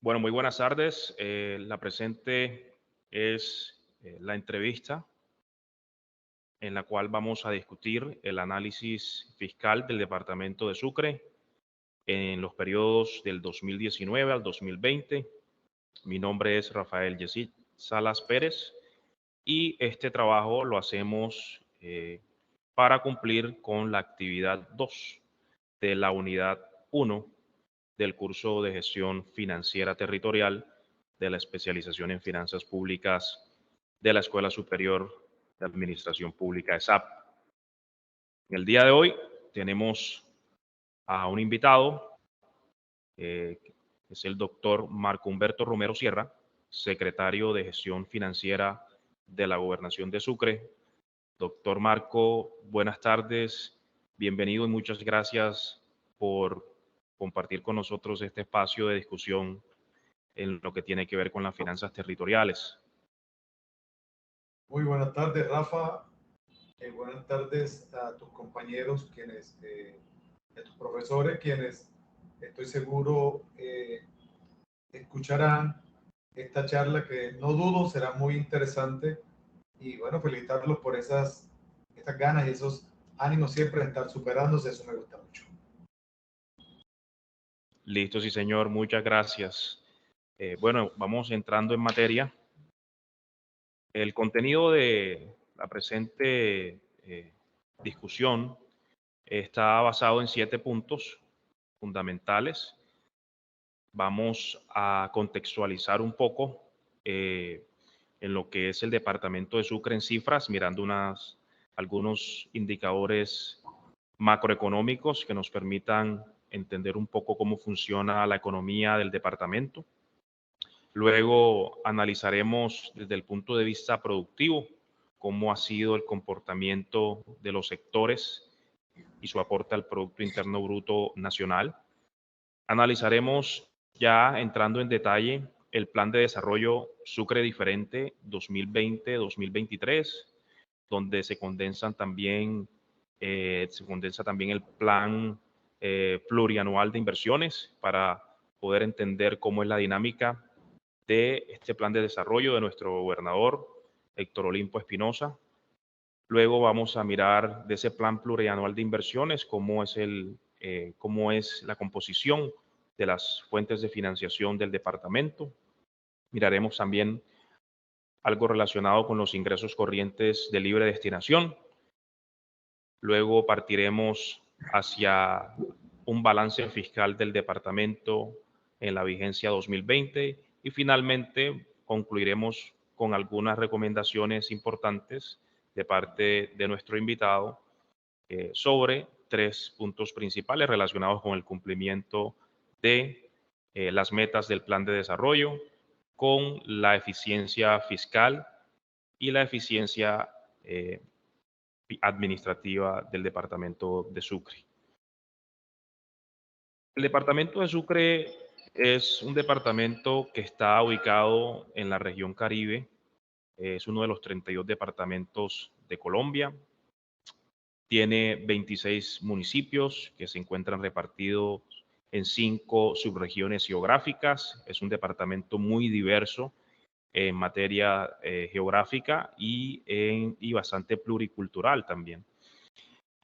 Bueno, muy buenas tardes. La presente es la entrevista en la cual vamos a discutir el análisis fiscal del Departamento de Sucre en los periodos del 2019 al 2020. Mi nombre es Rafael Yesid Salas Pérez y este trabajo lo hacemos para cumplir con la actividad 2 de la unidad 1 del curso de gestión financiera territorial de la especialización en finanzas públicas de la Escuela Superior de Administración Pública ESAP. En el día de hoy tenemos a un invitado, que es el doctor Marco Humberto Romero Sierra, secretario de Gestión Financiera de la Gobernación de Sucre. Doctor Marco, buenas tardes, bienvenido y muchas gracias por compartir con nosotros este espacio de discusión en lo que tiene que ver con las finanzas territoriales. Muy buenas tardes, Rafa. Buenas tardes a tus compañeros, a tus profesores, quienes estoy seguro escucharán esta charla que no dudo será muy interesante. Y bueno, felicitarlos por estas ganas y esos ánimos siempre de estar superándose, eso me gusta mucho. Listo, sí, señor, muchas gracias. Bueno, vamos entrando en materia. El contenido de la presente discusión está basado en 7 puntos fundamentales. Vamos a contextualizar un poco en lo que es el departamento de Sucre en cifras, mirando algunos indicadores macroeconómicos que nos permitan entender un poco cómo funciona la economía del departamento. Luego analizaremos desde el punto de vista productivo cómo ha sido el comportamiento de los sectores y su aporte al Producto Interno Bruto Nacional. Analizaremos, ya entrando en detalle, el Plan de Desarrollo Sucre Diferente 2020-2023, donde se condensa también el plan plurianual de inversiones para poder entender cómo es la dinámica de este plan de desarrollo de nuestro gobernador Héctor Olimpo Espinosa. Luego vamos a mirar de ese plan plurianual de inversiones cómo es la composición de las fuentes de financiación del departamento. Miraremos también algo relacionado con los ingresos corrientes de libre destinación. Luego partiremos hacia un balance fiscal del departamento en la vigencia 2020 y finalmente concluiremos con algunas recomendaciones importantes de parte de nuestro invitado sobre 3 puntos principales relacionados con el cumplimiento de las metas del plan de desarrollo, con la eficiencia fiscal y la eficiencia administrativa del departamento de Sucre. El departamento de Sucre es un departamento que está ubicado en la región Caribe. Es uno de los 32 departamentos de Colombia. Tiene 26 municipios que se encuentran repartidos en 5 subregiones geográficas. Es un departamento muy diverso en materia geográfica y bastante pluricultural también.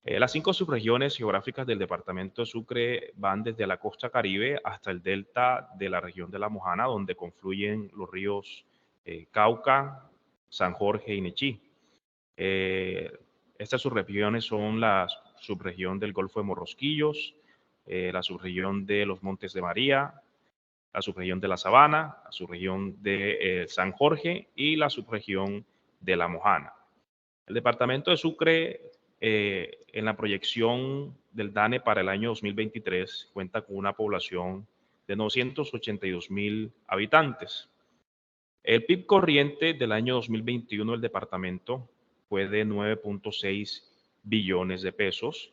Las 5 subregiones geográficas del departamento de Sucre van desde la costa Caribe hasta el delta de la región de La Mojana, donde confluyen los ríos Cauca, San Jorge y Nechí. Estas subregiones son la subregión del Golfo de Morrosquillos, la subregión de los Montes de María, la subregión de la Sabana, la subregión de San Jorge y la subregión de La Mojana. El departamento de Sucre, en la proyección del DANE para el año 2023, cuenta con una población de 982.000 habitantes. El PIB corriente del año 2021 del departamento fue de 9.6 billones de pesos,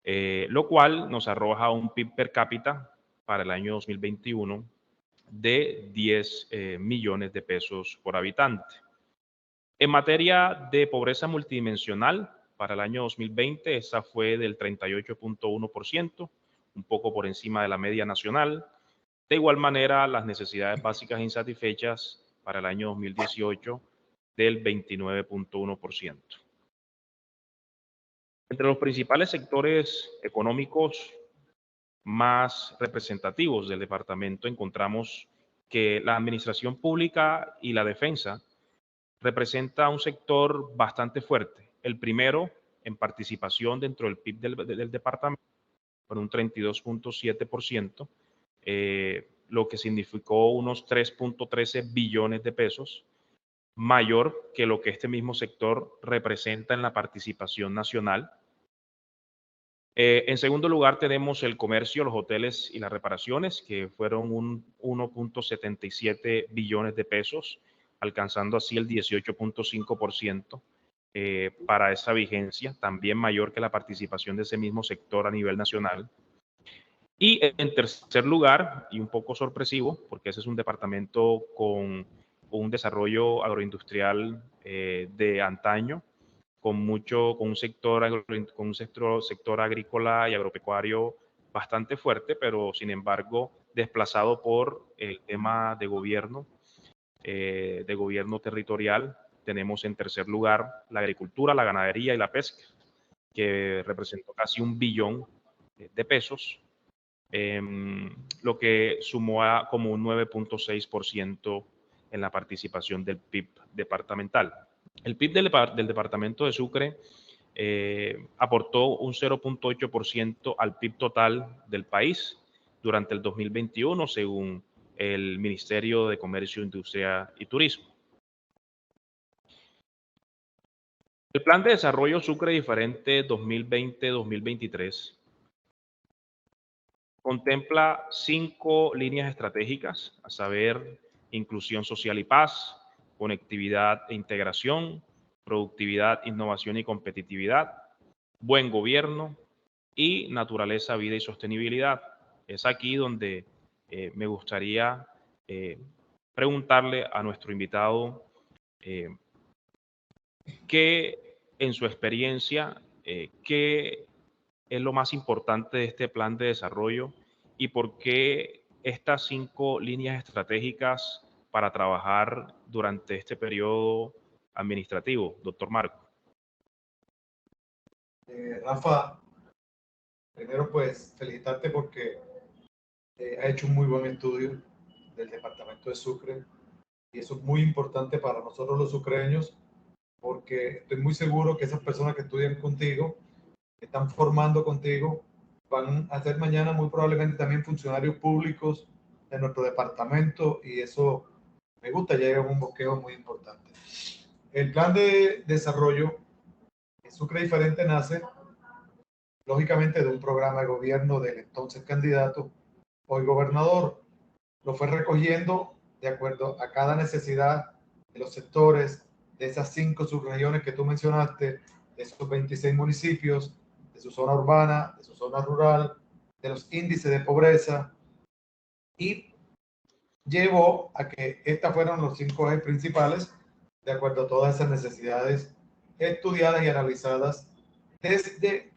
lo cual nos arroja un PIB per cápita para el año 2021 de 10 millones de pesos por habitante. En materia de pobreza multidimensional, para el año 2020, esta fue del 38.1%, un poco por encima de la media nacional. De igual manera, las necesidades básicas insatisfechas para el año 2018 del 29.1%. Entre los principales sectores económicos más representativos del departamento encontramos que la administración pública y la defensa representa un sector bastante fuerte. El primero en participación dentro del PIB del departamento, con un 32.7%, lo que significó unos 3.13 billones de pesos, mayor que lo que este mismo sector representa en la participación nacional. En segundo lugar tenemos el comercio, los hoteles y las reparaciones, que fueron un 1.77 billones de pesos, alcanzando así el 18.5% para esa vigencia, también mayor que la participación de ese mismo sector a nivel nacional. Y en tercer lugar, y un poco sorpresivo, porque ese es un departamento con un desarrollo agroindustrial de antaño, con un sector agrícola y agropecuario bastante fuerte, pero sin embargo desplazado por el tema de gobierno territorial. Tenemos en tercer lugar la agricultura, la ganadería y la pesca, que representó casi 1 billón de pesos, lo que sumó a como un 9.6% en la participación del PIB departamental. El PIB del departamento de Sucre aportó un 0.8% al PIB total del país durante el 2021, según el Ministerio de Comercio, Industria y Turismo. El Plan de Desarrollo Sucre Diferente 2020-2023 contempla 5 líneas estratégicas, a saber, inclusión social y paz, conectividad e integración, productividad, innovación y competitividad, buen gobierno y naturaleza, vida y sostenibilidad. Es aquí donde me gustaría preguntarle a nuestro invitado qué, en su experiencia, qué es lo más importante de este plan de desarrollo y por qué estas 5 líneas estratégicas para trabajar durante este periodo administrativo, doctor Marco. Rafa, primero pues felicitarte porque ha hecho un muy buen estudio del departamento de Sucre y eso es muy importante para nosotros los sucreños porque estoy muy seguro que esas personas que estudian contigo, que están formando contigo, van a ser mañana muy probablemente también funcionarios públicos de nuestro departamento y eso me gusta, ya es un bosqueo muy importante. El plan de desarrollo de Sucre Diferente nace lógicamente de un programa de gobierno del entonces candidato, hoy gobernador. Lo fue recogiendo de acuerdo a cada necesidad de los sectores, de esas 5 subregiones que tú mencionaste, de esos 26 municipios, de su zona urbana, de su zona rural, de los índices de pobreza, y llevó a que estas fueran los 5 ejes principales de acuerdo a todas esas necesidades estudiadas y analizadas desde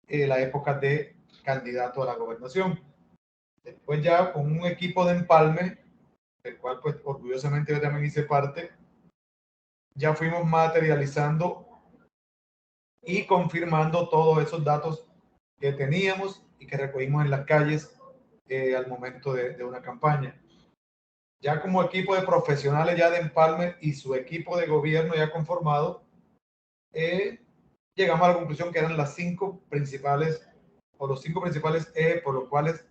la época de candidato a la gobernación. Después ya con un equipo de empalme, del cual pues orgullosamente yo también hice parte, ya fuimos materializando y confirmando todos esos datos que teníamos y que recogimos en las calles al momento de una campaña. Ya como equipo de profesionales ya de empalme y su equipo de gobierno ya conformado, llegamos a la conclusión que eran las 5 principales o los 5 principales ejes por los cuales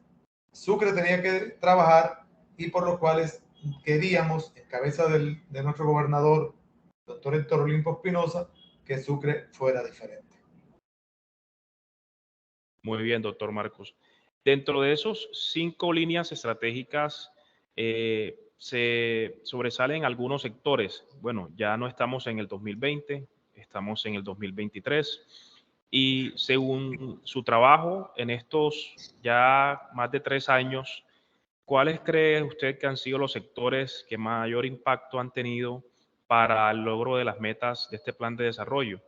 Sucre tenía que trabajar y por los cuales queríamos, en cabeza de nuestro gobernador, doctor Héctor Olimpo Espinosa, que Sucre fuera diferente. Muy bien, doctor Marcos. Dentro de esos 5 líneas estratégicas se sobresalen algunos sectores. Bueno, ya no estamos en el 2020, estamos en el 2023. Y según su trabajo en estos ya más de 3 años, ¿cuáles cree usted que han sido los sectores que mayor impacto han tenido para el logro de las metas de este plan de desarrollo?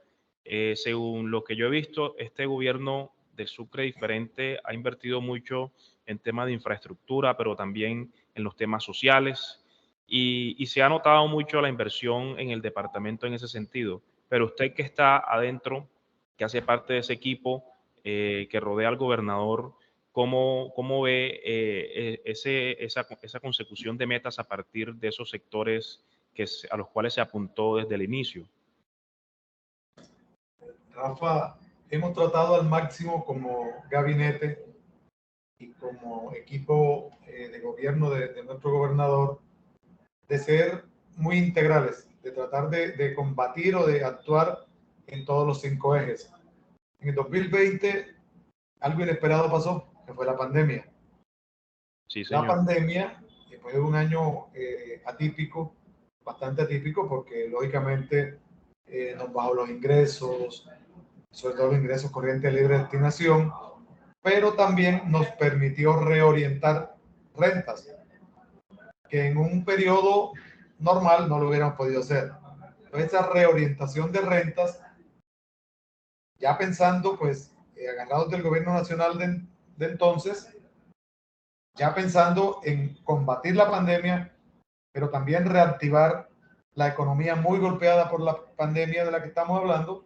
Según lo que yo he visto, este gobierno de Sucre diferente ha invertido mucho en temas de infraestructura, pero también en los temas sociales. Y se ha notado mucho la inversión en el departamento en ese sentido. Pero usted que está adentro, que hace parte de ese equipo que rodea al gobernador, ¿cómo ve esa consecución de metas a partir de esos sectores a los cuales se apuntó desde el inicio? Rafa, hemos tratado al máximo como gabinete y como equipo de gobierno de nuestro gobernador de ser muy integrales, de tratar de combatir o de actuar en todos los 5 ejes. En el 2020 algo inesperado pasó, que fue la pandemia. Sí, La señor. pandemia fue un año atípico, bastante atípico, porque lógicamente nos bajó los ingresos, sobre todo los ingresos corrientes de libre destinación, pero también nos permitió reorientar rentas, que en un periodo normal no lo hubiéramos podido hacer. Entonces, esa reorientación de rentas, ya pensando, pues, agarrados del gobierno nacional de entonces, ya pensando en combatir la pandemia, pero también reactivar la economía muy golpeada por la pandemia de la que estamos hablando,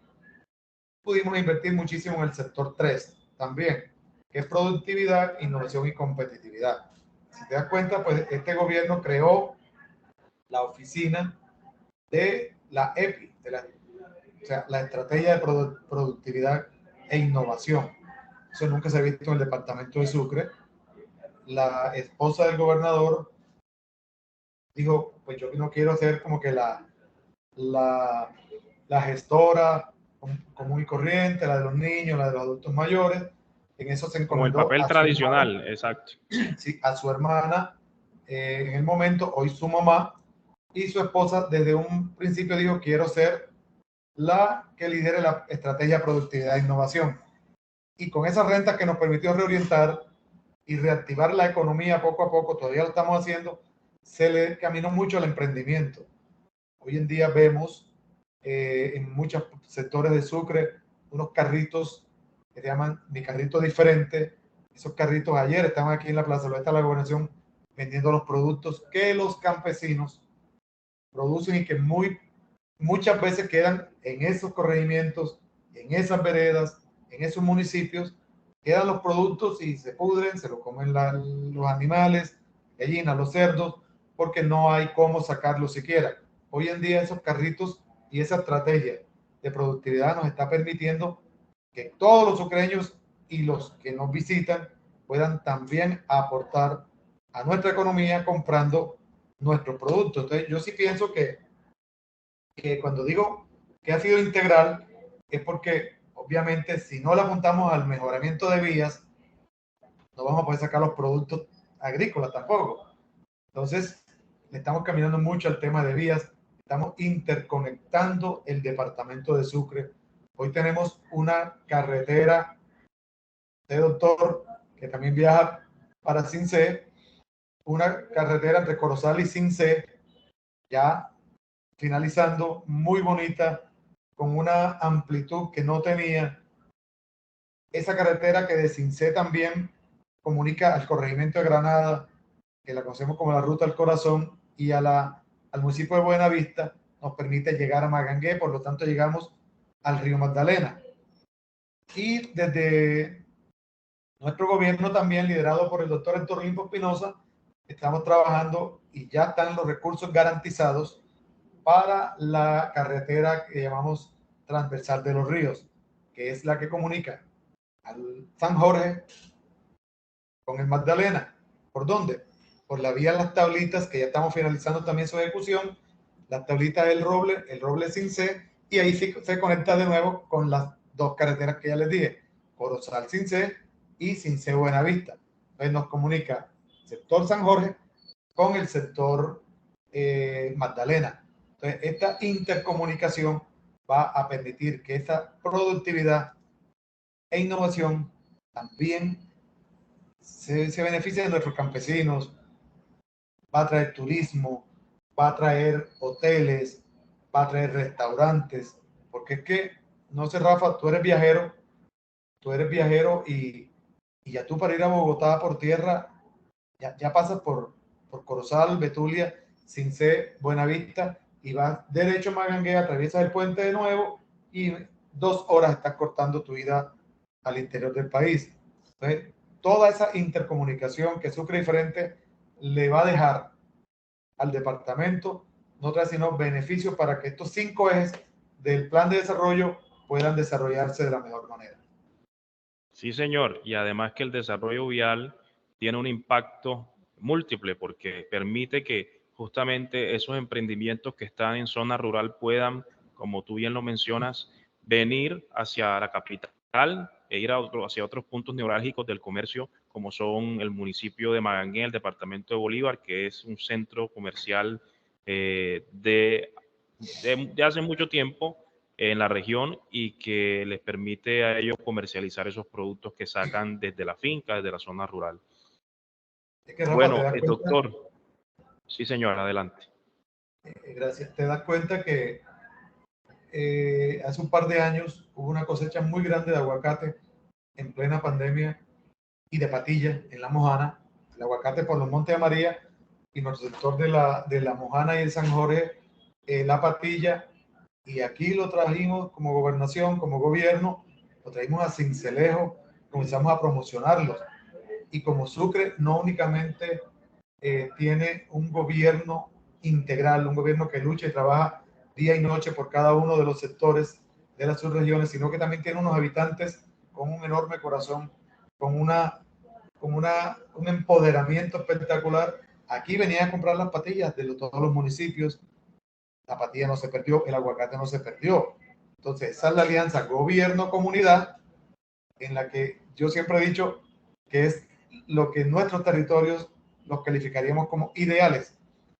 pudimos invertir muchísimo en el sector 3 también, que es productividad, innovación y competitividad. Si te das cuenta, pues este gobierno creó la oficina de la EPI, o sea, la estrategia de productividad e innovación. Eso nunca se ha visto en el departamento de Sucre. La esposa del gobernador dijo, pues yo no quiero ser como que la, la gestora común y corriente, la de los niños, la de los adultos mayores. En eso se Como el encomendó papel a su hermana, tradicional, exacto. sí, a su hermana, en el momento, hoy su mamá, y su esposa desde un principio dijo, quiero ser la que lidere la estrategia de productividad e innovación. Y con esa renta que nos permitió reorientar y reactivar la economía poco a poco, todavía lo estamos haciendo, se le caminó mucho al emprendimiento. Hoy en día vemos en muchos sectores de Sucre unos carritos que se llaman Mi Carrito Diferente. Esos carritos ayer estaban aquí en la Plaza Oeste de la Gobernación vendiendo los productos que los campesinos producen y que muchas veces quedan en esos corregimientos, en esas veredas, en esos municipios, quedan los productos y se pudren, se los comen los animales, gallinas, los cerdos, porque no hay cómo sacarlos siquiera. Hoy en día esos carritos y esa estrategia de productividad nos está permitiendo que todos los sucreños y los que nos visitan puedan también aportar a nuestra economía comprando nuestros productos. Entonces, yo sí pienso que cuando digo que ha sido integral es porque obviamente si no le apuntamos al mejoramiento de vías, no vamos a poder sacar los productos agrícolas tampoco. Entonces, le estamos caminando mucho al tema de vías, estamos interconectando el departamento de Sucre. Hoy tenemos una carretera de doctor que también viaja para Cincé, una carretera entre Corozal y Cincé, ya finalizando, muy bonita, con una amplitud que no tenía. Esa carretera que de Cincé también comunica al corregimiento de Granada, que la conocemos como la Ruta del Corazón, y al municipio de Buenavista, nos permite llegar a Magangué, por lo tanto llegamos al río Magdalena. Y desde nuestro gobierno también, liderado por el doctor Héctor Limpo Espinosa, estamos trabajando y ya están los recursos garantizados para la carretera que llamamos transversal de los ríos, que es la que comunica al San Jorge con el Magdalena. ¿Por dónde? Por la vía Las Tablitas, que ya estamos finalizando también su ejecución, las tablitas del Roble, el Roble Cincé, y ahí se conecta de nuevo con las dos carreteras que ya les dije, Corozal Cincé y Cincé Buenavista. Entonces nos comunica el sector San Jorge con el sector Magdalena. Entonces, esta intercomunicación va a permitir que esa productividad e innovación también se beneficie de nuestros campesinos, va a traer turismo, va a traer hoteles, va a traer restaurantes, porque es que, no sé, Rafa, tú eres viajero tú eres viajero y ya tú para ir a Bogotá por tierra, ya pasas por Corozal, Betulia, Sincé, Buenavista, y vas derecho a Magangué, atraviesas el puente de nuevo y 2 horas estás cortando tu ida al interior del país. Entonces, toda esa intercomunicación que Sucre diferente le va a dejar al departamento no trae sino beneficios para que estos 5 ejes del plan de desarrollo puedan desarrollarse de la mejor manera. Sí, señor. Y además que el desarrollo vial tiene un impacto múltiple porque permite que justamente esos emprendimientos que están en zona rural puedan, como tú bien lo mencionas, venir hacia la capital e ir hacia otros puntos neurálgicos del comercio, como son el municipio de Magangué, el departamento de Bolívar, que es un centro comercial de hace mucho tiempo en la región y que les permite a ellos comercializar esos productos que sacan desde la finca, desde la zona rural. Es que Rafa, te Bueno, das cuenta, doctor, sí señor, adelante. gracias, te das cuenta que hace un par de años hubo una cosecha muy grande de aguacate en plena pandemia y de patilla en la Mojana, el aguacate por los Montes de María y nuestro sector de la Mojana y el San Jorge, la patilla, y aquí lo trajimos como gobernación, como gobierno, lo trajimos a Sincelejo, comenzamos a promocionarlo. Y como Sucre no únicamente tiene un gobierno integral, un gobierno que lucha y trabaja día y noche por cada uno de los sectores de las subregiones, sino que también tiene unos habitantes con un enorme corazón, con un empoderamiento espectacular. Aquí venían a comprar las patillas de todos los municipios, la patilla no se perdió, el aguacate no se perdió. Entonces, esa es la alianza gobierno-comunidad en la que yo siempre he dicho que es lo que en nuestros territorios los calificaríamos como ideales,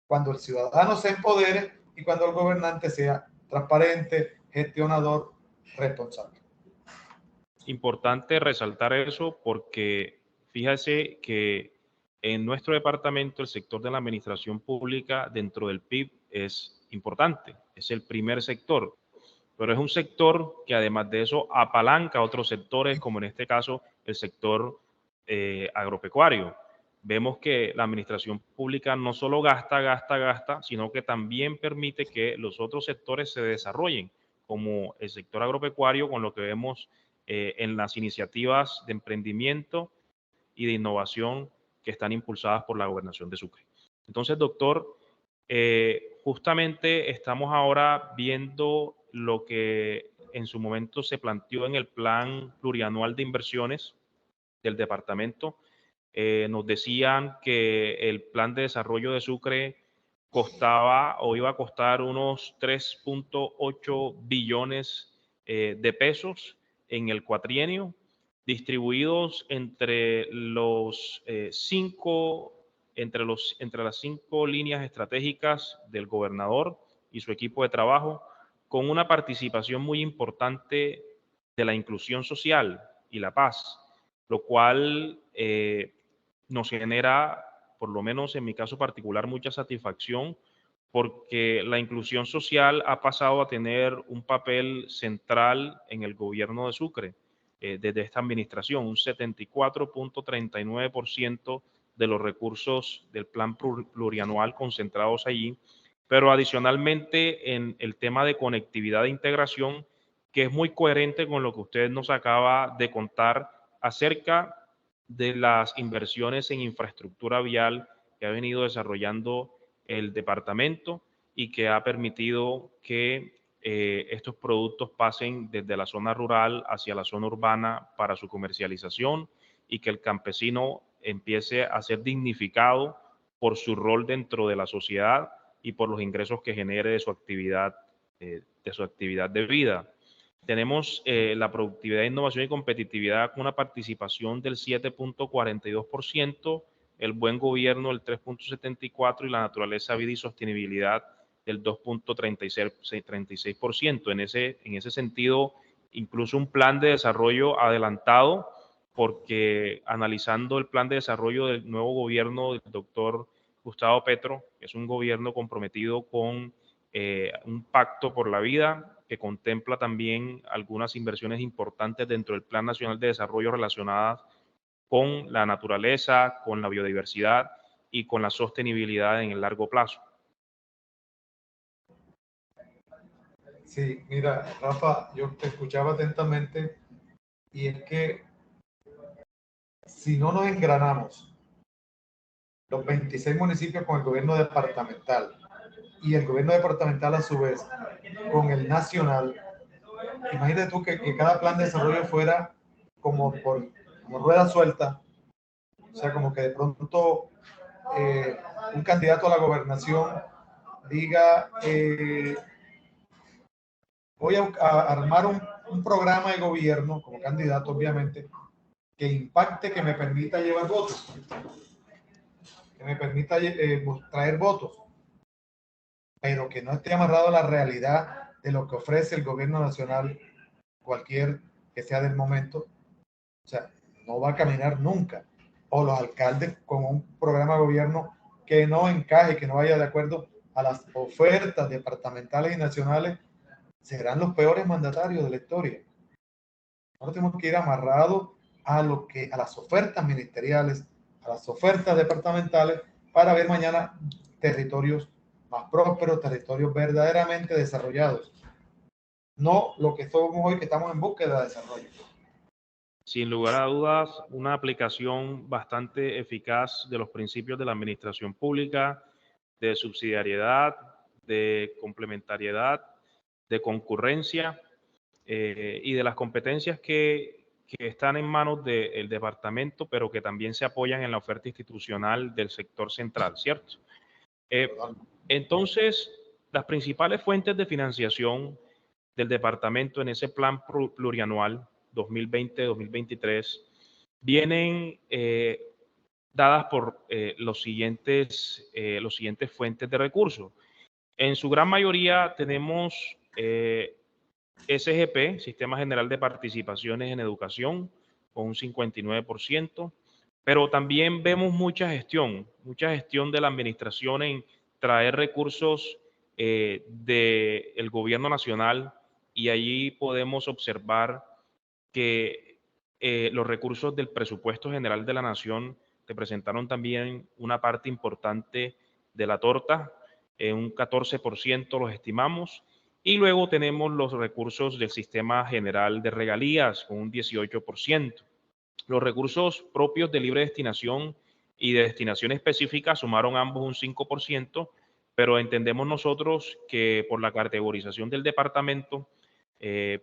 cuando el ciudadano se empodere y cuando el gobernante sea transparente, gestionador, responsable. Importante resaltar eso porque fíjese que en nuestro departamento el sector de la administración pública dentro del PIB es importante, es el primer sector, pero es un sector que además de eso apalanca otros sectores, como en este caso el sector agropecuario. Vemos que la administración pública no solo gasta, sino que también permite que los otros sectores se desarrollen, como el sector agropecuario, con lo que vemos en las iniciativas de emprendimiento y de innovación que están impulsadas por la Gobernación de Sucre. Entonces, doctor, justamente estamos ahora viendo lo que en su momento se planteó en el plan plurianual de inversiones del departamento. Nos decían que el plan de desarrollo de Sucre costaba o iba a costar unos 3.8 billones de pesos en el cuatrienio, distribuidos entre las 5 líneas estratégicas del gobernador y su equipo de trabajo, con una participación muy importante de la inclusión social y la paz, lo cual nos genera, por lo menos en mi caso particular, mucha satisfacción porque la inclusión social ha pasado a tener un papel central en el gobierno de Sucre desde esta administración, un 74.39% de los recursos del plan plurianual concentrados allí, pero adicionalmente en el tema de conectividad e integración, que es muy coherente con lo que usted nos acaba de contar acerca de las inversiones en infraestructura vial que ha venido desarrollando el departamento y que ha permitido que estos productos pasen desde la zona rural hacia la zona urbana para su comercialización y que el campesino empiece a ser dignificado por su rol dentro de la sociedad y por los ingresos que genere de su actividad de vida. Tenemos la productividad, innovación y competitividad con una participación del 7.42%, el buen gobierno del 3.74% y la naturaleza, vida y sostenibilidad del 2.36%. En ese sentido, incluso un plan de desarrollo adelantado, porque analizando el plan de desarrollo del nuevo gobierno del doctor Gustavo Petro, que es un gobierno comprometido con un pacto por la vida que contempla también algunas inversiones importantes dentro del Plan Nacional de Desarrollo relacionadas con la naturaleza, con la biodiversidad y con la sostenibilidad en el largo plazo. Sí, mira, Rafa, yo te escuchaba atentamente y es que si no nos engranamos, los 26 municipios con el gobierno departamental y el gobierno departamental a su vez con el nacional, imagínate tú que cada plan de desarrollo fuera como rueda suelta, o sea, como que de pronto un candidato a la gobernación diga, voy a armar un programa de gobierno como candidato, obviamente, que impacte, que me permita llevar votos, que me permita traer votos, pero que no esté amarrado a la realidad de lo que ofrece el gobierno nacional, cualquier que sea del momento. O sea, no va a caminar nunca. O los alcaldes con un programa de gobierno que no encaje, que no vaya de acuerdo a las ofertas departamentales y nacionales, serán los peores mandatarios de la historia. Nosotros tenemos que ir amarrados a las ofertas ministeriales, a las ofertas departamentales, para ver mañana territorios más prósperos, territorios verdaderamente desarrollados. No lo que somos hoy, que estamos en búsqueda de desarrollo. Sin lugar a dudas, una aplicación bastante eficaz de los principios de la administración pública, de subsidiariedad, de complementariedad, de concurrencia y de las competencias que están en manos del departamento, pero que también se apoyan en la oferta institucional del sector central, ¿cierto? Entonces, las principales fuentes de financiación del departamento en ese plan plurianual 2020-2023 vienen dadas por los siguientes fuentes de recursos. En su gran mayoría tenemos SGP, Sistema General de Participaciones en Educación, con un 59%, pero también vemos mucha gestión de la administración en traer recursos del gobierno nacional, y allí podemos observar que los recursos del presupuesto general de la nación representaron también una parte importante de la torta, un 14% los estimamos, y luego tenemos los recursos del sistema general de regalías con un 18%. Los recursos propios de libre destinación y de destinación específica sumaron ambos un 5%, pero entendemos nosotros que por la categorización del departamento,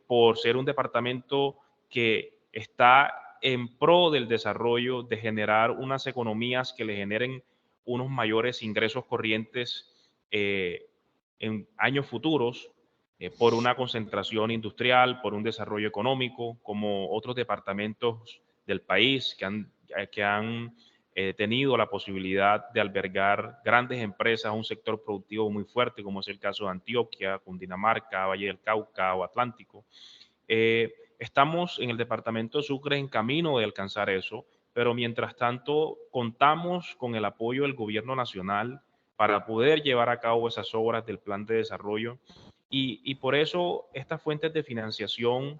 por ser un departamento que está en pro del desarrollo, de generar unas economías que le generen unos mayores ingresos corrientes en años futuros, por una concentración industrial, por un desarrollo económico, como otros departamentos del país que han tenido la posibilidad de albergar grandes empresas, un sector productivo muy fuerte, como es el caso de Antioquia, Cundinamarca, Valle del Cauca o Atlántico. Estamos en el departamento de Sucre en camino de alcanzar eso, pero mientras tanto contamos con el apoyo del gobierno nacional para poder llevar a cabo esas obras del plan de desarrollo, y por eso estas fuentes de financiación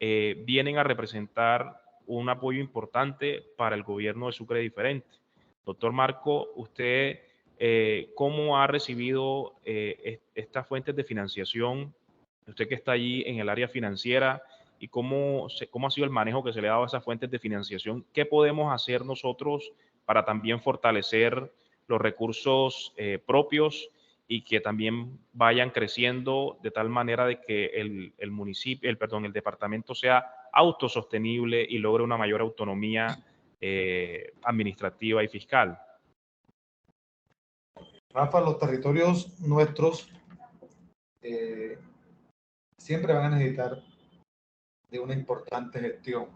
vienen a representar un apoyo importante para el gobierno de Sucre Diferente. Doctor Marco, usted ¿cómo ha recibido estas fuentes de financiación? Usted que está allí en el área financiera, y cómo ha sido el manejo que se le ha dado a esas fuentes de financiación. ¿Qué podemos hacer nosotros para también fortalecer los recursos propios y que también vayan creciendo de tal manera de que el departamento sea autosostenible y logre una mayor autonomía administrativa y fiscal? Rafa, los territorios nuestros siempre van a necesitar de una importante gestión.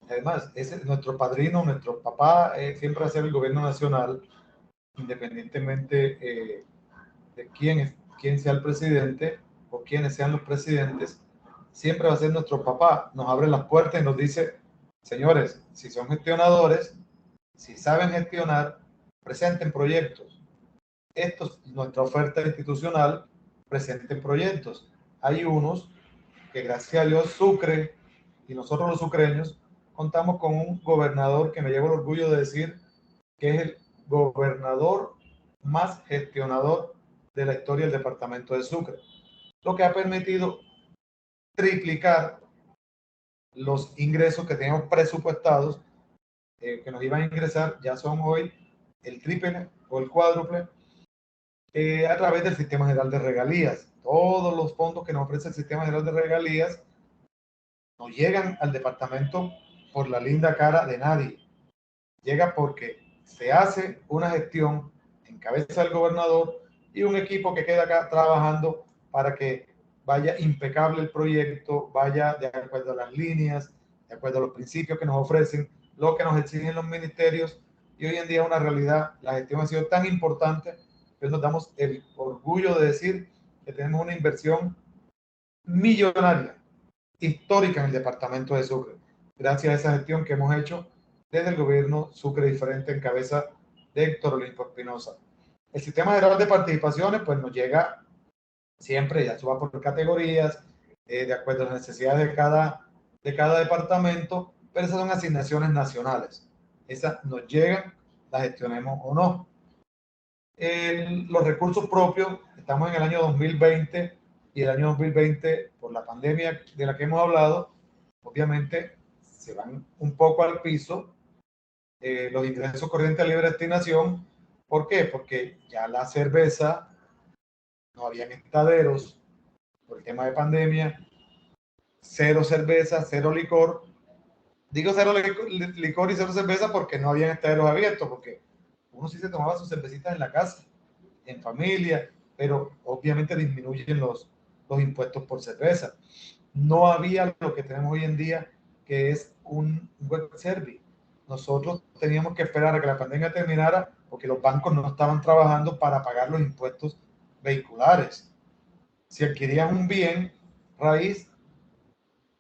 Además, nuestro padrino, nuestro papá, siempre va a ser el gobierno nacional, independientemente de quién sea el presidente o quiénes sean los presidentes, siempre va a ser nuestro papá. Nos abre las puertas y nos dice, señores, si son gestionadores, si saben gestionar, presenten proyectos. nuestra oferta institucional presente proyectos. Hay unos que gracias a Dios Sucre y nosotros los sucreños contamos con un gobernador que me llevo el orgullo de decir que es el gobernador más gestionador de la historia del departamento de Sucre, lo que ha permitido triplicar los ingresos que teníamos presupuestados, que nos iban a ingresar, ya son hoy el triple o el cuádruple, a través del Sistema General de Regalías. Todos los fondos que nos ofrece el Sistema General de Regalías no llegan al departamento por la linda cara de nadie. Llega porque se hace una gestión en cabeza del gobernador y un equipo que queda acá trabajando para que vaya impecable el proyecto, vaya de acuerdo a las líneas, de acuerdo a los principios que nos ofrecen, lo que nos exigen los ministerios. Y hoy en día una realidad, la gestión ha sido tan importante que nos damos el orgullo de decir que tenemos una inversión millonaria, histórica en el departamento de Sucre, gracias a esa gestión que hemos hecho desde el gobierno Sucre Diferente en cabeza de Héctor Olimpo Espinosa. El sistema general de participaciones pues nos llega siempre, ya suba por categorías, de acuerdo a las necesidades de cada departamento, pero esas son asignaciones nacionales. Esas nos llegan, las gestionemos o no. Los recursos propios, estamos en el año 2020 y el año 2020, por la pandemia de la que hemos hablado, obviamente se van un poco al piso los ingresos corrientes a libre destinación. ¿Por qué? Porque ya la cerveza, no habían estaderos por el tema de pandemia, cero cerveza, cero licor. Digo cero licor y cero cerveza porque no habían estaderos abiertos, porque uno sí se tomaba sus cervecitas en la casa, en familia, pero obviamente disminuyen los impuestos por cerveza. No había lo que tenemos hoy en día, que es un web service. Nosotros teníamos que esperar a que la pandemia terminara porque los bancos no estaban trabajando para pagar los impuestos vehiculares. Si adquirías un bien raíz,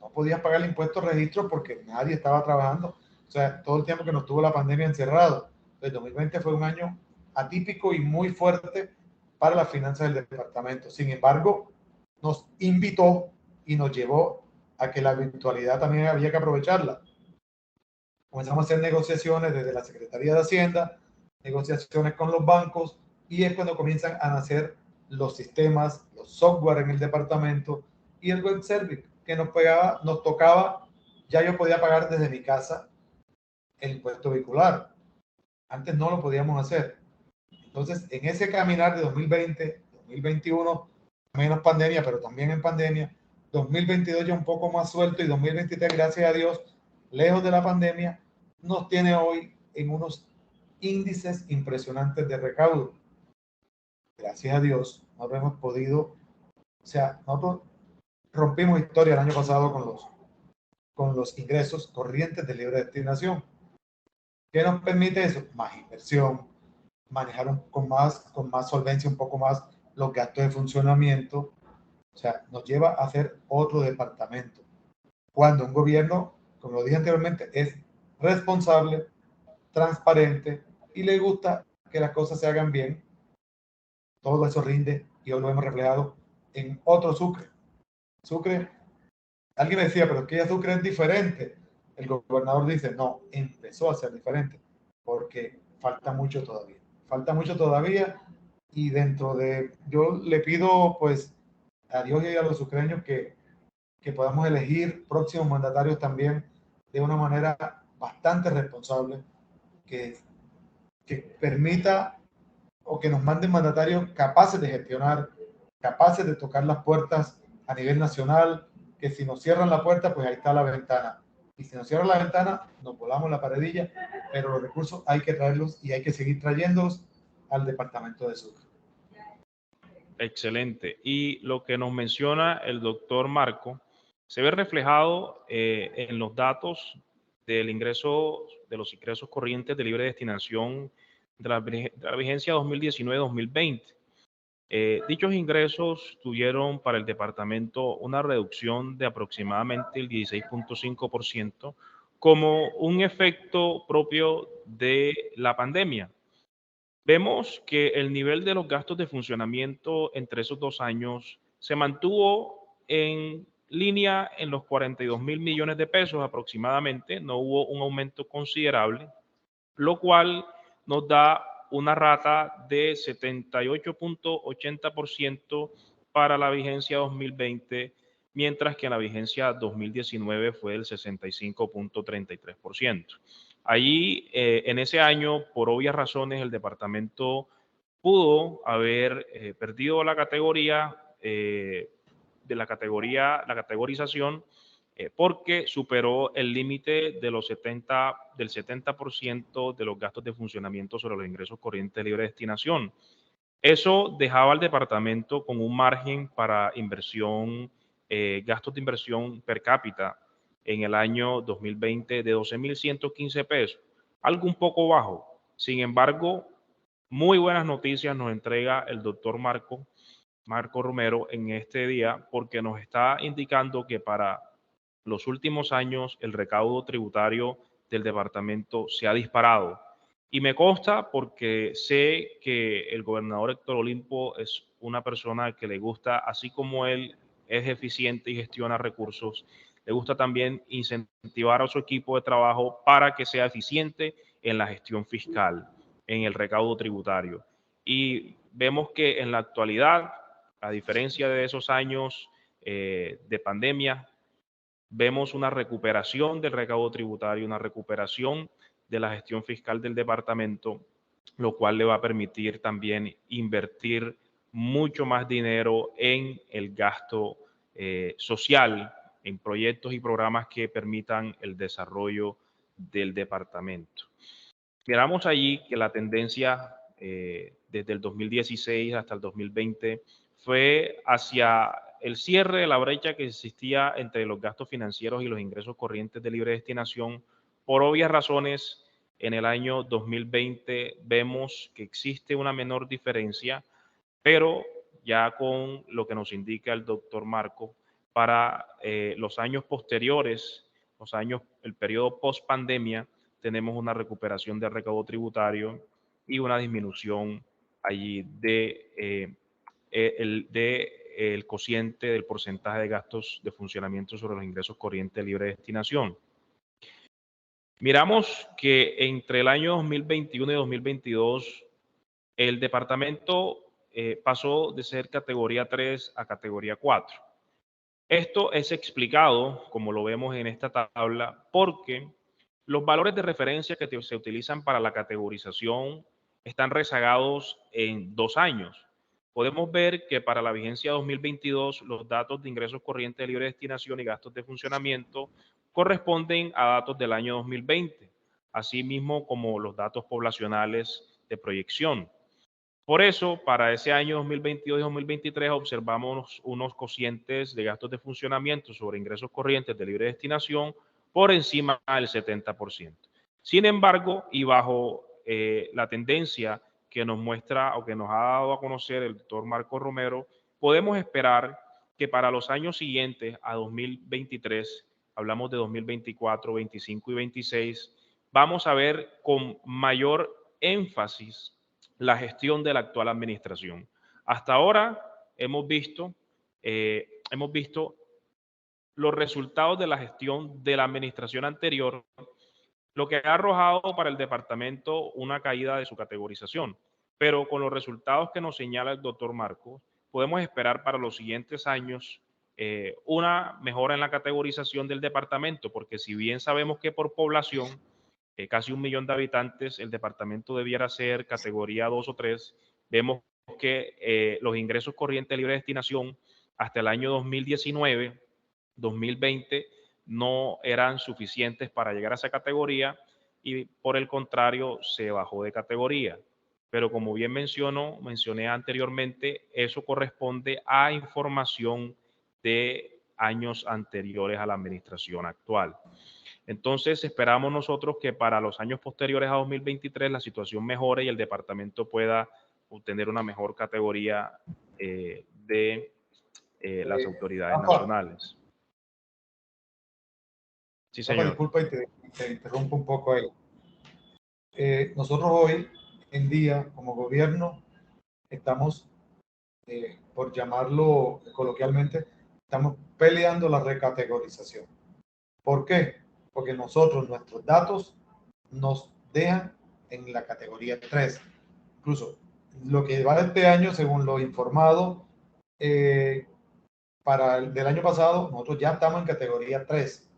no podías pagar el impuesto de registro porque nadie estaba trabajando. O sea, todo el tiempo que nos tuvo la pandemia encerrado. El 2020 fue un año atípico y muy fuerte para las finanzas del departamento. Sin embargo, nos invitó y nos llevó a que la virtualidad también había que aprovecharla. Comenzamos a hacer negociaciones desde la Secretaría de Hacienda, negociaciones con los bancos, y es cuando comienzan a nacer los sistemas, los software en el departamento y el web service que nos tocaba, ya yo podía pagar desde mi casa el impuesto vehicular. Antes no lo podíamos hacer. Entonces, en ese caminar de 2020, 2021, menos pandemia, pero también en pandemia, 2022 ya un poco más suelto y 2023, gracias a Dios, lejos de la pandemia, nos tiene hoy en unos índices impresionantes de recaudo. Gracias a Dios, nosotros hemos podido, o sea, nosotros rompimos historia el año pasado con los ingresos corrientes de libre destinación. ¿Qué nos permite eso? Más inversión, manejar con más solvencia un poco más los gastos de funcionamiento. O sea, nos lleva a hacer otro departamento. Cuando un gobierno, como lo dije anteriormente, es responsable, transparente y le gusta que las cosas se hagan bien, todo eso rinde y hoy lo hemos reflejado en otro Sucre. Sucre, alguien me decía, pero es que ya Sucre es diferente. El gobernador dice, no, empezó a ser diferente porque falta mucho todavía. Falta mucho todavía y dentro de, yo le pido pues a Dios y a los sucreños que podamos elegir próximos mandatarios también de una manera bastante responsable, que permita o que nos manden mandatarios capaces de gestionar, capaces de tocar las puertas a nivel nacional, que si nos cierran la puerta, pues ahí está la ventana. Y si nos cierran la ventana, nos volamos la paredilla, pero los recursos hay que traerlos y hay que seguir trayéndolos al departamento de Sucre. Excelente. Y lo que nos menciona el doctor Marco se ve reflejado en los datos del ingreso, de los ingresos corrientes de libre destinación de la vigencia 2019-2020. Dichos ingresos tuvieron para el departamento una reducción de aproximadamente el 16.5% como un efecto propio de la pandemia. vemos que el nivel de los gastos de funcionamiento entre esos 2 años se mantuvo en línea en los 42.000 millones de pesos aproximadamente, no hubo un aumento considerable, lo cual nos da una rata de 78.80% para la vigencia 2020, mientras que en la vigencia 2019 fue del 65.33%. Allí, en ese año, por obvias razones, el departamento pudo haber perdido la categoría la categorización porque superó el límite de del 70% de los gastos de funcionamiento sobre los ingresos corrientes de libre destinación. Eso dejaba al departamento con un margen para inversión, gastos de inversión per cápita en el año 2020 de 12.115 pesos, algo un poco bajo. Sin embargo, muy buenas noticias nos entrega el doctor Marco Romero en este día, porque nos está indicando que para los últimos años el recaudo tributario del departamento se ha disparado. Y me consta porque sé que el gobernador Héctor Olimpo es una persona que le gusta, así como él es eficiente y gestiona recursos, le gusta también incentivar a su equipo de trabajo para que sea eficiente en la gestión fiscal, en el recaudo tributario. Y vemos que en la actualidad, a diferencia de esos años de pandemia, vemos una recuperación del recaudo tributario, una recuperación de la gestión fiscal del departamento, lo cual le va a permitir también invertir mucho más dinero en el gasto social, en proyectos y programas que permitan el desarrollo del departamento. Miramos allí que la tendencia desde el 2016 hasta el 2020 fue hacia el cierre de la brecha que existía entre los gastos financieros y los ingresos corrientes de libre destinación. Por obvias razones, en el año 2020 vemos que existe una menor diferencia, pero ya con lo que nos indica el doctor Marco, para los años posteriores, el periodo post pandemia, tenemos una recuperación del recaudo tributario y una disminución allí el cociente del porcentaje de gastos de funcionamiento sobre los ingresos corrientes de libre destinación. Miramos que entre el año 2021 y 2022, el departamento pasó de ser categoría 3 a categoría 4. Esto es explicado, como lo vemos en esta tabla, porque los valores de referencia que se utilizan para la categorización están rezagados en 2 años. Podemos ver que para la vigencia 2022 los datos de ingresos corrientes de libre destinación y gastos de funcionamiento corresponden a datos del año 2020, asimismo como los datos poblacionales de proyección. Por eso, para ese año 2022 y 2023 observamos unos cocientes de gastos de funcionamiento sobre ingresos corrientes de libre destinación por encima del 70%. Sin embargo, y bajo la tendencia que nos muestra o que nos ha dado a conocer el doctor Marco Romero, podemos esperar que para los años siguientes a 2023, hablamos de 2024, 25 y 26, vamos a ver con mayor énfasis la gestión de la actual administración. Hasta ahora hemos visto los resultados de la gestión de la administración anterior, lo que ha arrojado para el departamento una caída de su categorización. Pero con los resultados que nos señala el doctor Marcos, podemos esperar para los siguientes años una mejora en la categorización del departamento, porque si bien sabemos que por población, casi 1 millón de habitantes, el departamento debiera ser categoría 2 o 3, vemos que los ingresos corrientes de libre destinación hasta el año 2019, 2020, no eran suficientes para llegar a esa categoría y por el contrario se bajó de categoría. Pero como bien mencioné anteriormente, eso corresponde a información de años anteriores a la administración actual. Entonces, esperamos nosotros que para los años posteriores a 2023 la situación mejore y el departamento pueda obtener una mejor categoría de las autoridades nacionales. Sí, Rafa, señor. disculpa y te interrumpo un poco ahí. Nosotros hoy en día como gobierno estamos, por llamarlo coloquialmente, estamos peleando la recategorización. ¿Por qué? Porque nuestros datos nos dejan en la categoría 3. Incluso lo que va de este año, según lo informado, para el del año pasado, nosotros ya estamos en categoría 3.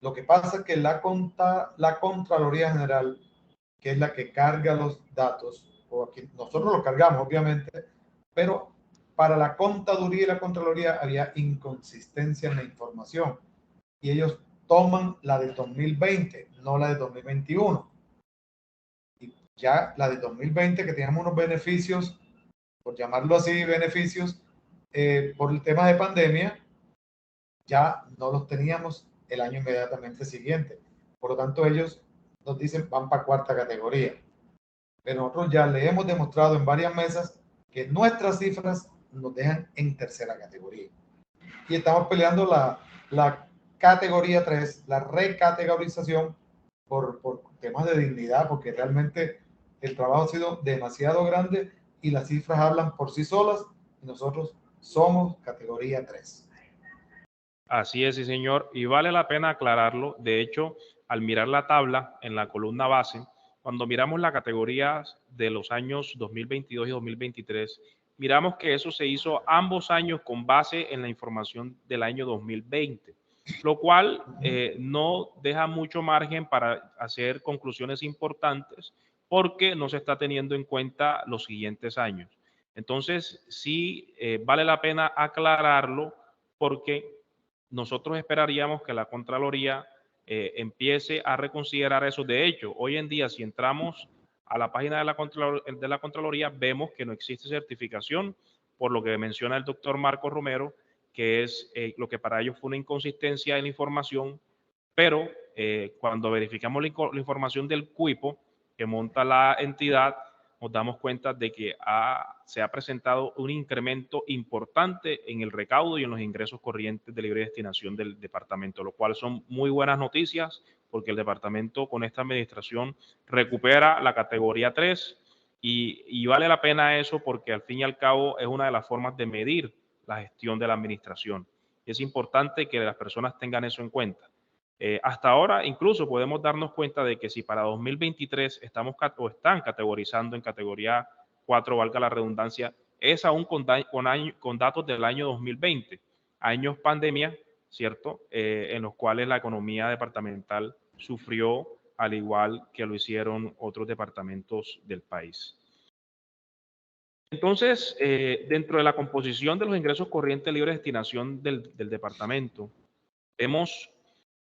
Lo que pasa es que la Contraloría General, que es la que carga los datos, o aquí nosotros los cargamos, obviamente, pero para la contaduría y la Contraloría había inconsistencia en la información y ellos toman la de 2020, no la de 2021. Y ya la de 2020, que teníamos unos beneficios, por llamarlo así, beneficios, por el tema de pandemia, ya no los teníamos el año inmediatamente siguiente. Por lo tanto, ellos nos dicen van para cuarta categoría. Pero nosotros ya le hemos demostrado en varias mesas que nuestras cifras nos dejan en tercera categoría. Y estamos peleando la categoría 3, la recategorización por temas de dignidad, porque realmente el trabajo ha sido demasiado grande y las cifras hablan por sí solas y nosotros somos categoría 3. Así es, sí, señor, y vale la pena aclararlo. De hecho, al mirar la tabla en la columna base, cuando miramos las categorías de los años 2022 y 2023, miramos que eso se hizo ambos años con base en la información del año 2020, lo cual no deja mucho margen para hacer conclusiones importantes porque no se está teniendo en cuenta los siguientes años. Entonces, sí, vale la pena aclararlo porque nosotros esperaríamos que la Contraloría empiece a reconsiderar eso. De hecho, hoy en día, si entramos a la página de la Contraloría, vemos que no existe certificación, por lo que menciona el doctor Marco Romero, que es lo que para ellos fue una inconsistencia en la información, pero cuando verificamos la información del CUIPO que monta la entidad, nos damos cuenta de que se ha presentado un incremento importante en el recaudo y en los ingresos corrientes de libre destinación del departamento, lo cual son muy buenas noticias porque el departamento con esta administración recupera la categoría 3 y vale la pena eso porque al fin y al cabo es una de las formas de medir la gestión de la administración. Es importante que las personas tengan eso en cuenta. Hasta ahora incluso podemos darnos cuenta de que si para 2023 están categorizando en categoría 4, valga la redundancia, es aún con datos del año 2020, años pandemia, ¿cierto? En los cuales la economía departamental sufrió al igual que lo hicieron otros departamentos del país. Entonces, dentro de la composición de los ingresos corrientes libre de destinación del departamento, vemos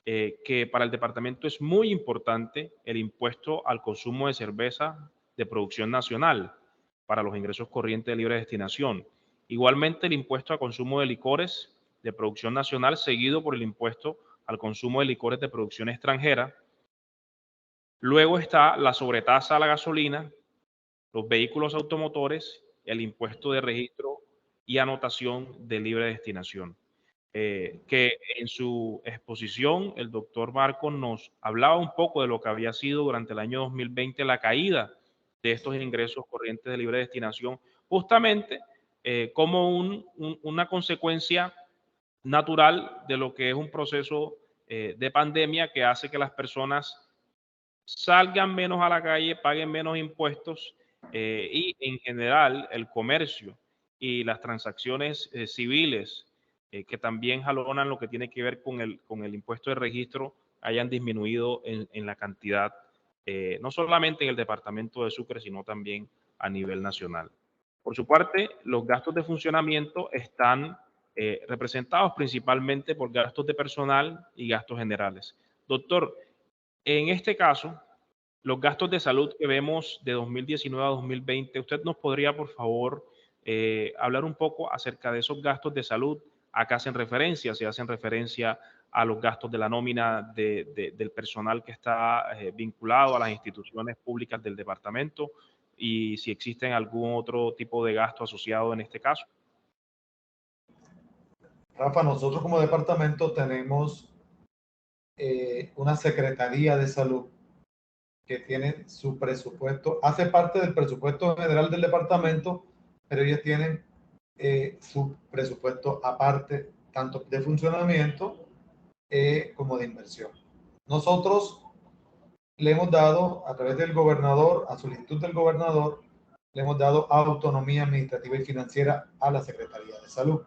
que para el departamento es muy importante el impuesto al consumo de cerveza de producción nacional para los ingresos corrientes de libre destinación. Igualmente el impuesto al consumo de licores de producción nacional, seguido por el impuesto al consumo de licores de producción extranjera. Luego está la sobretasa a la gasolina, los vehículos automotores, el impuesto de registro y anotación de libre destinación. Que en su exposición el doctor Marcos nos hablaba un poco de lo que había sido durante el año 2020 la caída de estos ingresos corrientes de libre destinación, justamente como una consecuencia natural de lo que es un proceso de pandemia que hace que las personas salgan menos a la calle, paguen menos impuestos y en general el comercio y las transacciones civiles que también jalonan lo que tiene que ver con el impuesto de registro hayan disminuido en la cantidad, no solamente en el departamento de Sucre, sino también a nivel nacional. Por su parte, los gastos de funcionamiento están representados principalmente por gastos de personal y gastos generales. Doctor, en este caso, los gastos de salud que vemos de 2019 a 2020, ¿usted nos podría, por favor, hablar un poco acerca de esos gastos de salud? ¿A qué hacen referencia? ¿Se hacen referencia a los gastos de la nómina del personal que está vinculado a las instituciones públicas del departamento? Y si existen algún otro tipo de gasto asociado en este caso. Rafa, nosotros como departamento tenemos una Secretaría de Salud que tiene su presupuesto, hace parte del presupuesto general del departamento, pero ellos tienen su presupuesto aparte, tanto de funcionamiento como de inversión. Nosotros le hemos dado, a través del gobernador, a solicitud del gobernador, le hemos dado autonomía administrativa y financiera a la Secretaría de Salud.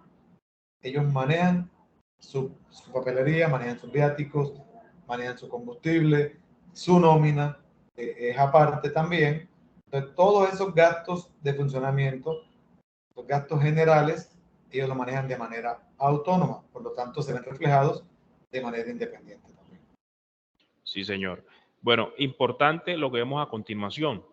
Ellos manejan su papelería, manejan sus viáticos, manejan su combustible, su nómina, es aparte también. Entonces, todos esos gastos de funcionamiento, los gastos generales, ellos lo manejan de manera autónoma, por lo tanto se ven reflejados de manera independiente también. Sí, señor. Bueno, importante lo que vemos a continuación,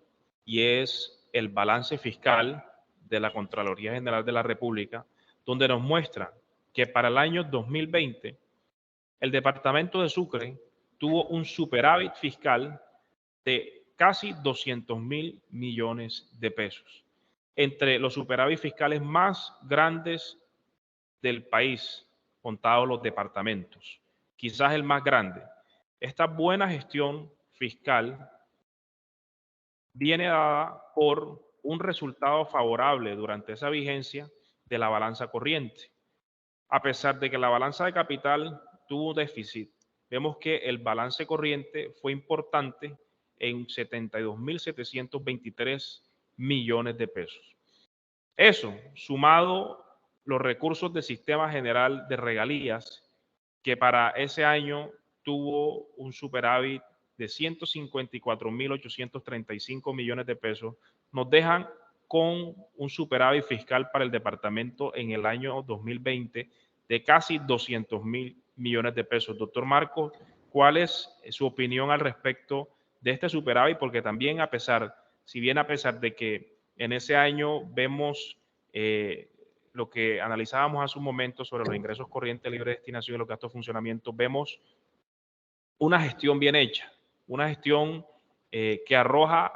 y es el balance fiscal de la Contraloría General de la República, donde nos muestra que para el año 2020 el departamento de Sucre tuvo un superávit fiscal de casi 200.000 millones de pesos. Entre los superávit fiscales más grandes del país, contados los departamentos, quizás el más grande. Esta buena gestión fiscal viene dada por un resultado favorable durante esa vigencia de la balanza corriente. A pesar de que la balanza de capital tuvo déficit, vemos que el balance corriente fue importante en 72.723 millones de pesos. Eso, sumado los recursos del Sistema General de Regalías, que para ese año tuvo un superávit de 154.835 millones de pesos, nos dejan con un superávit fiscal para el departamento en el año 2020 de casi 200.000 millones de pesos. Doctor Marcos, ¿cuál es su opinión al respecto de este superávit? Porque también a pesar de que en ese año vemos lo que analizábamos hace un momento sobre los ingresos corrientes, libre destinación y los gastos de funcionamiento, vemos una gestión bien hecha, una gestión que arroja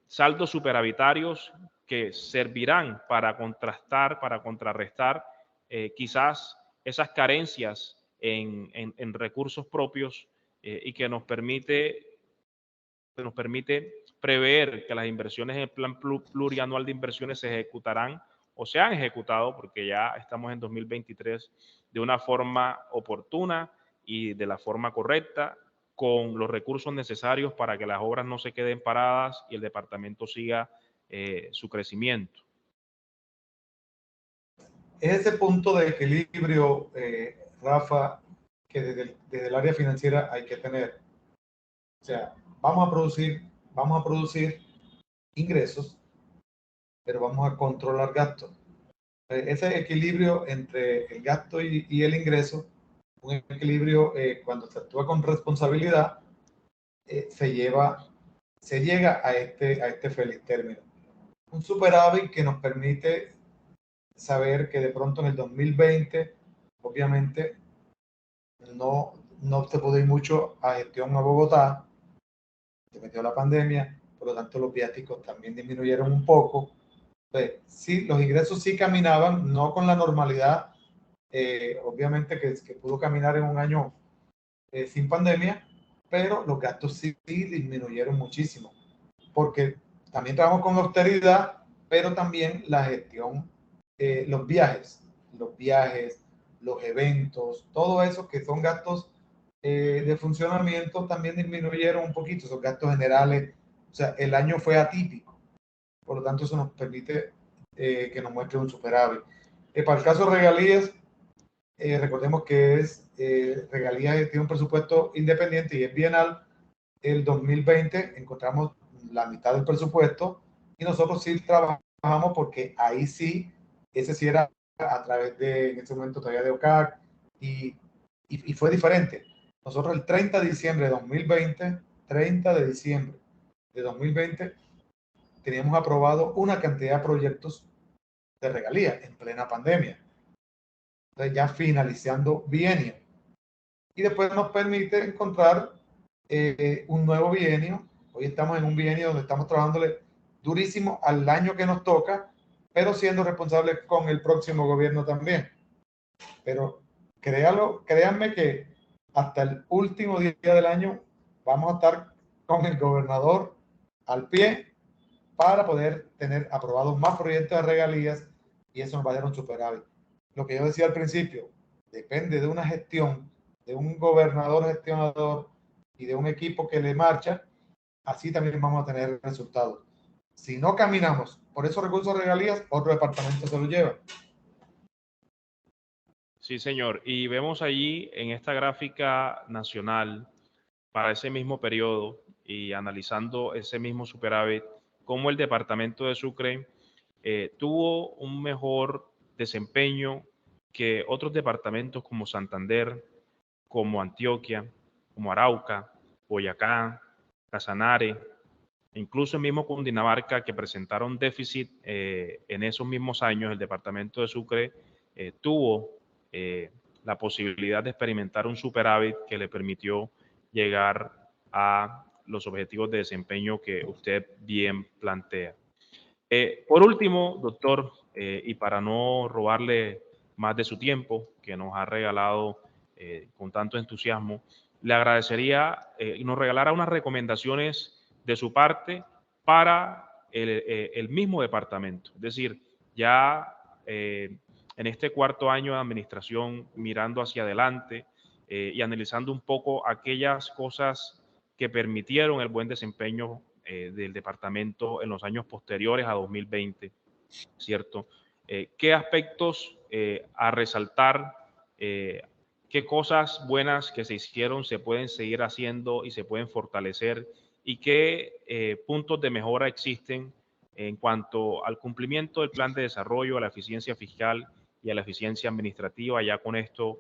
saldos superavitarios que servirán para contrastar, para contrarrestar quizás esas carencias en recursos propios y que nos permite prever que las inversiones en el plan plurianual de inversiones se ejecutarán o se han ejecutado, porque ya estamos en 2023, de una forma oportuna y de la forma correcta, con los recursos necesarios para que las obras no se queden paradas y el departamento siga su crecimiento. Es ese punto de equilibrio, Rafa, que desde el área financiera hay que tener. O sea, vamos a producir ingresos, pero vamos a controlar gastos. Ese equilibrio entre el gasto y el ingreso, un equilibrio cuando se actúa con responsabilidad, se llega a este feliz término. Un superávit que nos permite saber que de pronto en el 2020, obviamente, no se pudo ir mucho a gestión a Bogotá, se metió la pandemia, por lo tanto los viáticos también disminuyeron un poco. Pues, sí, los ingresos sí caminaban, no con la normalidad, obviamente que pudo caminar en un año sin pandemia, pero los gastos sí disminuyeron muchísimo, porque también trabajamos con austeridad, pero también la gestión, los viajes, los eventos, todo eso que son gastos de funcionamiento también disminuyeron un poquito, esos gastos generales. O sea, el año fue atípico, por lo tanto eso nos permite que nos muestre un superávit. Para el caso de regalías, recordemos que regalías tiene un presupuesto independiente y es bienal. El 2020 encontramos la mitad del presupuesto y nosotros sí trabajamos porque ahí sí, ese sí era a través de, en ese momento todavía de OCAC, y fue diferente. Nosotros el 30 de diciembre de 2020, teníamos aprobado una cantidad de proyectos de regalías en plena pandemia. Entonces ya finalizando bienio. Y después nos permite encontrar un nuevo bienio. Hoy estamos en un bienio donde estamos trabajándole durísimo al año que nos toca, pero siendo responsables con el próximo gobierno también. Pero créanme que hasta el último día del año vamos a estar con el gobernador al pie para poder tener aprobados más proyectos de regalías y eso nos va a dar un superávit. Lo que yo decía al principio, depende de una gestión, de un gobernador gestionador y de un equipo que le marcha, así también vamos a tener resultados. Si no caminamos por esos recursos de regalías, otro departamento se lo lleva. Sí, señor. Y vemos allí en esta gráfica nacional para ese mismo periodo y analizando ese mismo superávit, cómo el departamento de Sucre tuvo un mejor desempeño que otros departamentos como Santander, como Antioquia, como Arauca, Boyacá, Casanare, incluso el mismo Cundinamarca, que presentaron déficit en esos mismos años. El departamento de Sucre tuvo la posibilidad de experimentar un superávit que le permitió llegar a los objetivos de desempeño que usted bien plantea. Por último, doctor, y para no robarle más de su tiempo que nos ha regalado con tanto entusiasmo, le agradecería nos regalara unas recomendaciones de su parte para el mismo departamento. Es decir, ya en este cuarto año de administración, mirando hacia adelante y analizando un poco aquellas cosas que permitieron el buen desempeño del departamento en los años posteriores a 2020, ¿cierto? ¿Qué aspectos a resaltar? ¿Qué cosas buenas que se hicieron se pueden seguir haciendo y se pueden fortalecer? ¿Y qué puntos de mejora existen en cuanto al cumplimiento del plan de desarrollo, a la eficiencia fiscal y a la eficiencia administrativa? Ya con esto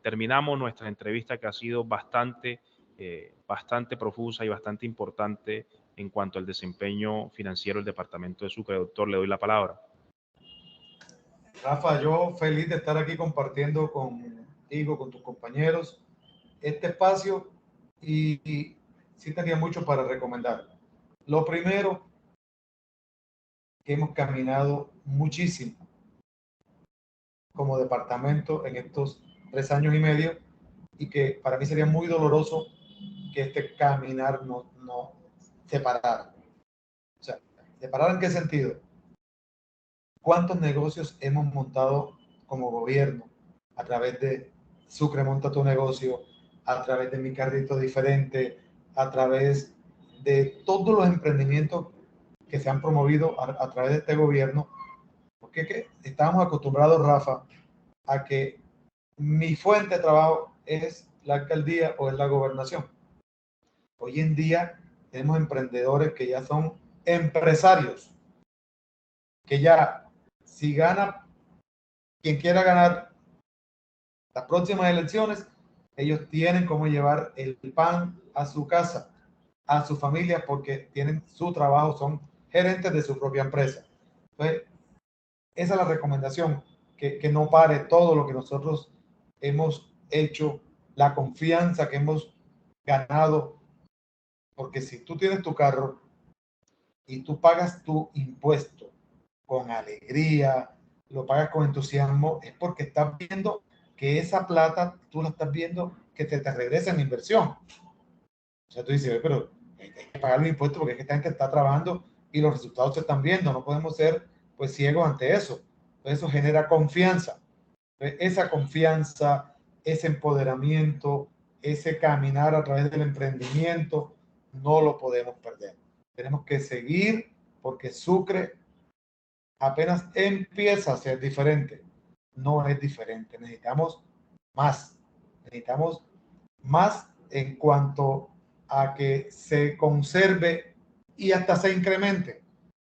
terminamos nuestra entrevista, que ha sido bastante profusa y bastante importante en cuanto al desempeño financiero del departamento de Sucre. Doctor, le doy la palabra. Rafa, yo feliz de estar aquí compartiendo contigo, con tus compañeros, este espacio y sí tenía mucho para recomendar. Lo primero, que hemos caminado muchísimo como departamento en estos 3 años y medio y que para mí sería muy doloroso que este caminar no se parara. O sea, ¿se parara en qué sentido? ¿Cuántos negocios hemos montado como gobierno a través de Sucre Monta tu Negocio, a través de Mi Carrito Diferente, a través de todos los emprendimientos que se han promovido a través de este gobierno? Porque estábamos acostumbrados, Rafa, a que mi fuente de trabajo es la alcaldía o es la gobernación. Hoy en día tenemos emprendedores que ya son empresarios, que ya si gana quien quiera ganar las próximas elecciones, ellos tienen cómo llevar el pan a su casa, a su familia, porque tienen su trabajo, son gerentes de su propia empresa. Entonces, esa es la recomendación, que no pare todo lo que nosotros hemos hecho, la confianza que hemos ganado, porque si tú tienes tu carro y tú pagas tu impuesto con alegría, lo pagas con entusiasmo, es porque estás viendo que esa plata tú la estás viendo que te regresa en inversión. O sea, tú dices, pero hay que pagar los impuestos porque es que esta gente está trabajando y los resultados se están viendo. No podemos ser pues ciegos ante eso. Entonces, eso genera confianza. Entonces, esa confianza, ese empoderamiento, ese caminar a través del emprendimiento, no lo podemos perder. Tenemos que seguir porque Sucre apenas empieza a ser diferente. No es diferente. Necesitamos más en cuanto a que se conserve y hasta se incremente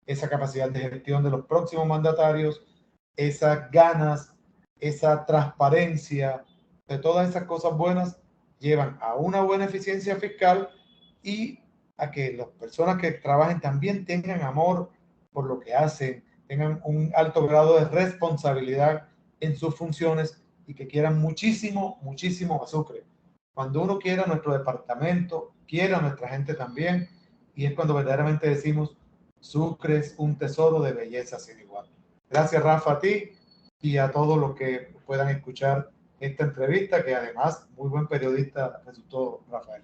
esa capacidad de gestión de los próximos mandatarios, esas ganas, esa transparencia, de todas esas cosas buenas llevan a una buena eficiencia fiscal y a que las personas que trabajen también tengan amor por lo que hacen, tengan un alto grado de responsabilidad en sus funciones y que quieran muchísimo, muchísimo a Sucre. Cuando uno quiera nuestro departamento, quiera a nuestra gente también, y es cuando verdaderamente decimos, Sucre es un tesoro de belleza sin igual. Gracias, Rafa, a ti y a todos los que puedan escuchar esta entrevista, que además muy buen periodista resultó Rafael.